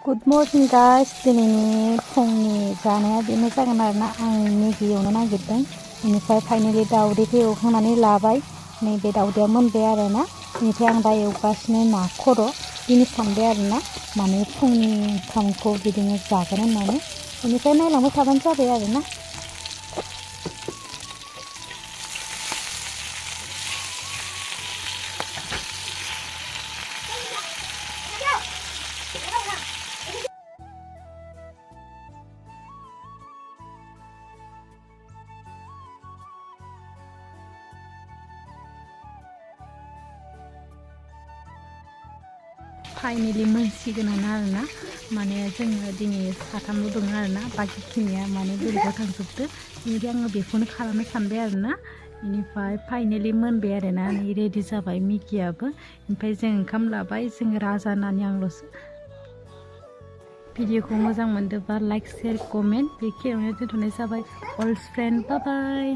Good morning guys दिनैनि फुंनि जानाया बेनो जागोन आरोना आं मेगि एवनो नागिरदों बेनिफ्राय फाइनालि दाउदैखौ एवखांनानै लाबाय नैबे दाउदैया मोनबाय आरोना बेनिफ्राय आं दा एवगासिनो ना खर' दिनै सानबाय आरोना माने फुंनि ओंखामखौ बिदिनो जागोन होननानै बेनिफ्राय नायलांबाय थाबानो जाबाय आरोना फाइनालि मोनसिगोनानो आरोना माने जोङो दिनै साथामल' दङ आरोना बाखिखिनिया माने बेलेगाव थांजोबदो बेनिफ्राय आङो बेखौनो खालामनो सानबाय आरोना बेनिफ्राय फाइनालि मोनबाय आरोना नै रेडि जाबाय मिगियाबो ओमफ्राय जों ओंखाम लाबाय जों राजा होननानै आंल'सो भिडिअखौ मोजां मोनदोंबा लाइक शेयार कमेन्ट बेखिनियावनो दोनथ'नाय जाबाय अल फ्रेन्ड बाय बाय।